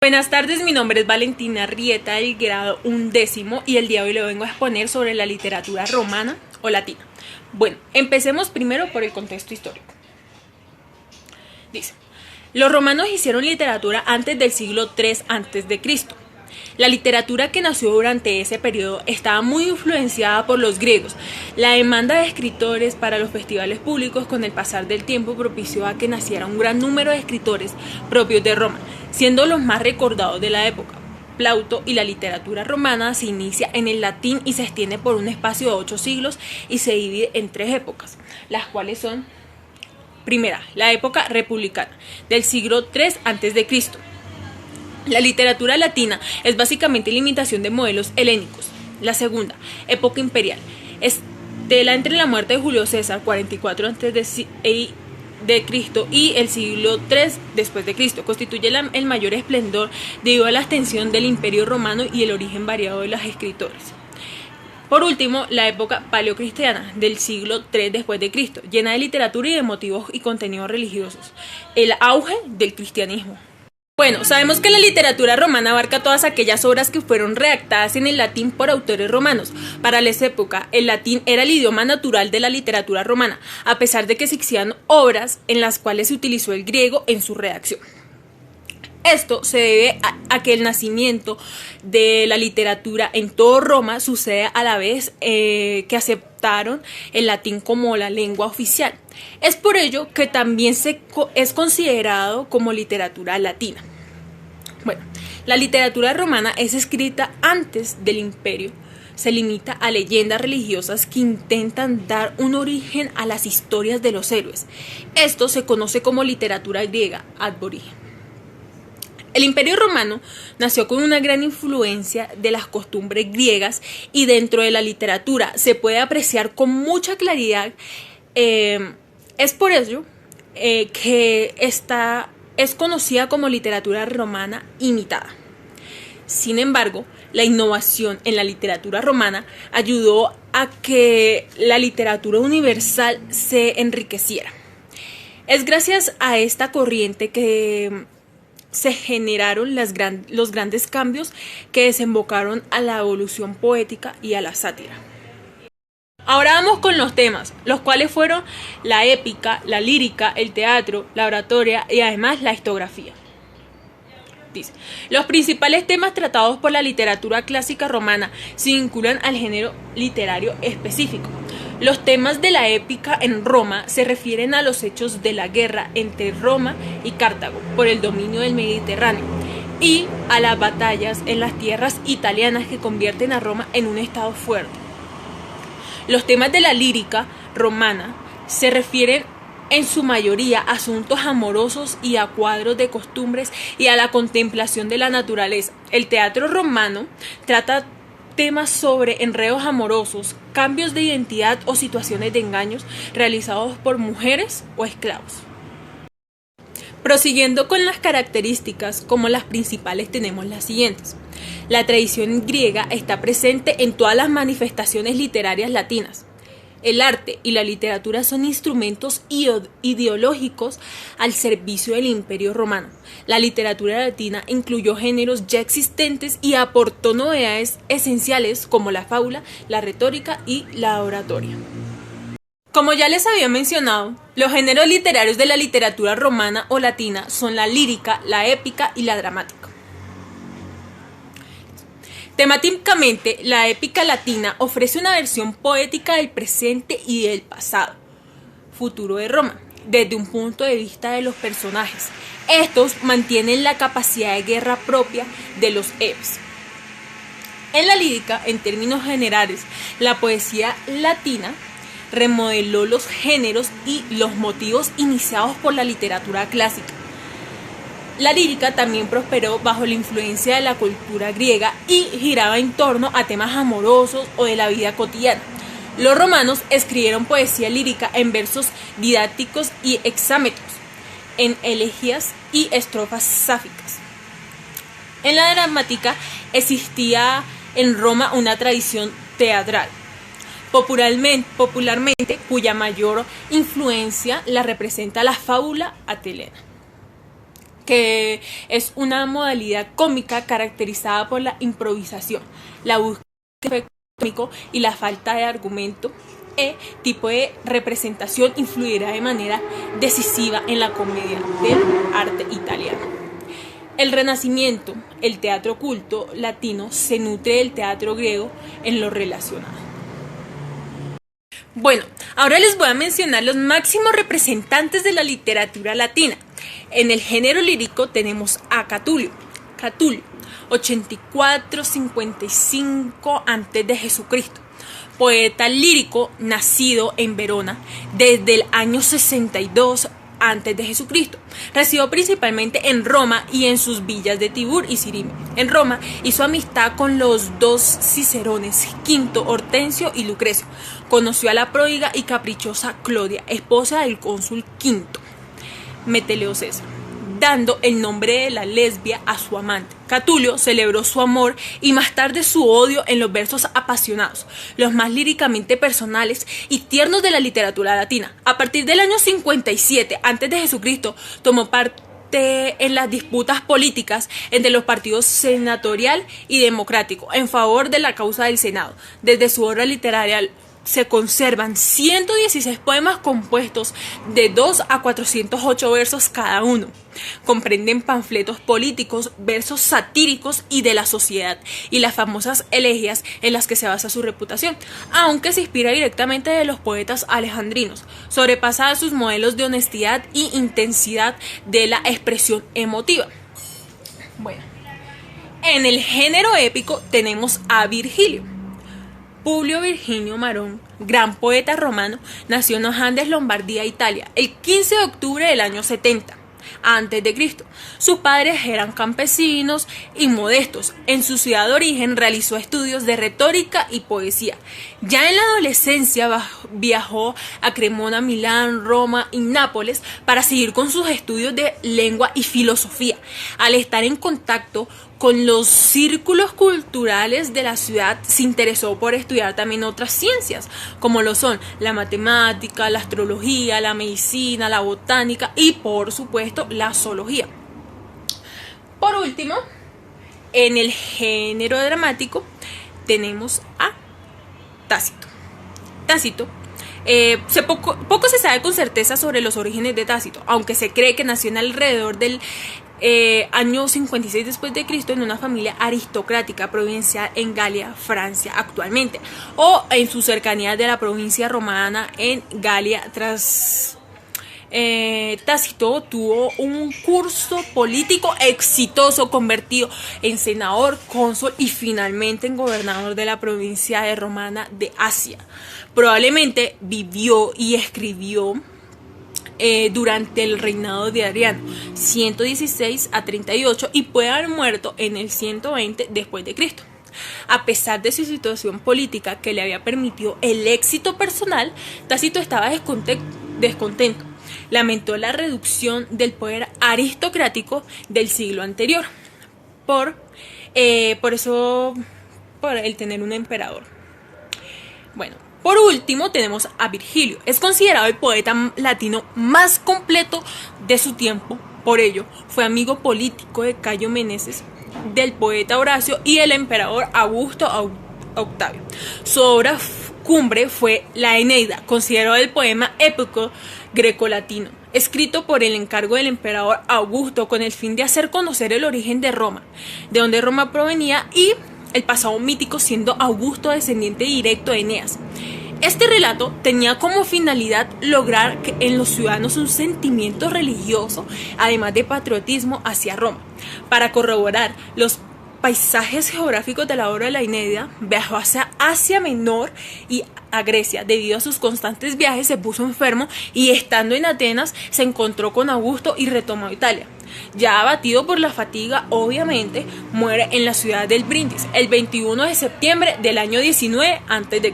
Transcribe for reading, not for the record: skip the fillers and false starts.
Buenas tardes, mi nombre es Valentina Rieta del grado 11 y el día de hoy le vengo a exponer sobre la literatura romana o latina. Bueno, empecemos primero por el contexto histórico. Dice, los romanos hicieron literatura antes del siglo III a.C. La literatura que nació durante ese periodo estaba muy influenciada por los griegos. La demanda de escritores para los festivales públicos con el pasar del tiempo propició a que naciera un gran número de escritores propios de Roma, siendo los más recordados de la época. Plauto y la literatura romana se inicia en el latín y se extiende por un espacio de 8 siglos y se divide en 3 épocas, las cuales son: primera, la época republicana, del siglo III a.C. La literatura latina es básicamente la imitación de modelos helénicos. La segunda, época imperial, estela entre la muerte de Julio César, 44 a.C. y el siglo III después de Cristo. Constituye el mayor esplendor debido a la extensión del Imperio Romano y el origen variado de los escritores. Por último, la época paleocristiana, del siglo III después de Cristo, llena de literatura y de motivos y contenidos religiosos. El auge del cristianismo. Bueno, sabemos que la literatura romana abarca todas aquellas obras que fueron redactadas en el latín por autores romanos. Para esa época, el latín era el idioma natural de la literatura romana, a pesar de que existían obras en las cuales se utilizó el griego en su redacción. Esto se debe a que el nacimiento de la literatura en todo Roma sucede a la vez que aceptaron el latín como la lengua oficial. Es por ello que también es considerado como literatura latina. Bueno, la literatura romana es escrita antes del imperio. Se limita a leyendas religiosas que intentan dar un origen a las historias de los héroes. Esto se conoce como literatura griega aborigen. El Imperio Romano nació con una gran influencia de las costumbres griegas y dentro de la literatura se puede apreciar con mucha claridad. Es por ello que esta es conocida como literatura romana imitada. Sin embargo, la innovación en la literatura romana ayudó a que la literatura universal se enriqueciera. Es gracias a esta corriente que se generaron los grandes cambios que desembocaron a la evolución poética y a la sátira. Ahora vamos con los temas, los cuales fueron la épica, la lírica, el teatro, la oratoria y además la historiografía. Dice, los principales temas tratados por la literatura clásica romana se vinculan al género literario específico. Los temas de la épica en Roma se refieren a los hechos de la guerra entre Roma y Cartago por el dominio del Mediterráneo y a las batallas en las tierras italianas que convierten a Roma en un estado fuerte. Los temas de la lírica romana se refieren en su mayoría a asuntos amorosos y a cuadros de costumbres y a la contemplación de la naturaleza. El teatro romano trata temas sobre enredos amorosos, cambios de identidad o situaciones de engaños realizados por mujeres o esclavos. Prosiguiendo con las características, como las principales tenemos las siguientes. La tradición griega está presente en todas las manifestaciones literarias latinas. El arte y la literatura son instrumentos ideológicos al servicio del Imperio Romano. La literatura latina incluyó géneros ya existentes y aportó novedades esenciales como la fábula, la retórica y la oratoria. Como ya les había mencionado, los géneros literarios de la literatura romana o latina son la lírica, la épica y la dramática. Temáticamente, la épica latina ofrece una versión poética del presente y del pasado, futuro de Roma, desde un punto de vista de los personajes. Estos mantienen la capacidad de guerra propia de los héroes. En la lírica, en términos generales, la poesía latina remodeló los géneros y los motivos iniciados por la literatura clásica. La lírica también prosperó bajo la influencia de la cultura griega y giraba en torno a temas amorosos o de la vida cotidiana. Los romanos escribieron poesía lírica en versos didácticos y hexámetros, en elegías y estrofas sáficas. En la dramática existía en Roma una tradición teatral, popularmente cuya mayor influencia la representa la fábula atelena. que es una modalidad cómica caracterizada por la improvisación, la búsqueda de efecto cómico y la falta de argumento. Tipo de representación influirá de manera decisiva en la comedia del arte italiano. El Renacimiento, el teatro culto latino, se nutre del teatro griego en lo relacionado. Bueno, ahora les voy a mencionar los máximos representantes de la literatura latina. En el género lírico tenemos a Catullio, 84-55 antes de Jesucristo, poeta lírico nacido en Verona desde el año 62 antes de Jesucristo. Residió principalmente en Roma y en sus villas de Tibur y Cirene. En Roma hizo amistad con los dos cicerones, Quinto Hortensio y Lucrecio. Conoció a la pródiga y caprichosa Clodia, esposa del cónsul Quinto Meteleo César, dando el nombre de la lesbia a su amante. Catullio celebró su amor y más tarde su odio en los versos apasionados, los más líricamente personales y tiernos de la literatura latina. A partir del año 57 a.C., tomó parte en las disputas políticas entre los partidos senatorial y democrático en favor de la causa del Senado. Desde su obra literaria se conservan 116 poemas compuestos de 2 a 408 versos cada uno. Comprenden panfletos políticos, versos satíricos y de la sociedad, y las famosas elegías en las que se basa su reputación, aunque se inspira directamente de los poetas alejandrinos. Sobrepasa sus modelos de honestidad y intensidad de la expresión emotiva. Bueno, en el género épico tenemos a Virgilio. Publio Virginio Marón, gran poeta romano, nació en Ojandes, Lombardía, Italia, el 15 de octubre del año 70 a.C. Sus padres eran campesinos y modestos. En su ciudad de origen realizó estudios de retórica y poesía. Ya en la adolescencia viajó a Cremona, Milán, Roma y Nápoles para seguir con sus estudios de lengua y filosofía. Al estar en contacto con los círculos culturales de la ciudad, se interesó por estudiar también otras ciencias, como lo son la matemática, la astrología, la medicina, la botánica y, por supuesto, la zoología. Por último, en el género dramático tenemos a Tácito. Poco se sabe con certeza sobre los orígenes de Tácito, aunque se cree que nació en alrededor del año 56 después de Cristo en una familia aristocrática provincial en Galia, Francia actualmente, o en su cercanía de la provincia romana en Galia. Tácito tuvo un curso político exitoso, convertido en senador, cónsul y finalmente en gobernador de la provincia de romana de Asia. Probablemente vivió y escribió durante el reinado de Adriano, 116 a 38, y puede haber muerto en el 120 después de Cristo. A pesar de su situación política que le había permitido el éxito personal, Tácito estaba descontento. Lamentó la reducción del poder aristocrático del siglo anterior por el tener un emperador. Bueno, por último tenemos a Virgilio. Es considerado el poeta latino más completo de su tiempo. Por ello, fue amigo político de Cayo Meneses, del poeta Horacio y del emperador Augusto Octavio. Su obra cumbre fue la Eneida, considerado el poema épico grecolatino, escrito por el encargo del emperador Augusto con el fin de hacer conocer el origen de Roma, de donde Roma provenía, y el pasado mítico, siendo Augusto descendiente directo de Eneas. Este relato tenía como finalidad lograr que en los ciudadanos un sentimiento religioso, además de patriotismo hacia Roma. Para corroborar los paisajes geográficos de la obra de la Eneida, viajó hacia Asia Menor y a Grecia. Debido a sus constantes viajes se puso enfermo y, estando en Atenas, se encontró con Augusto y retomó Italia. Ya abatido por la fatiga, obviamente, muere en la ciudad del Brindis el 21 de septiembre del año 19 a.C.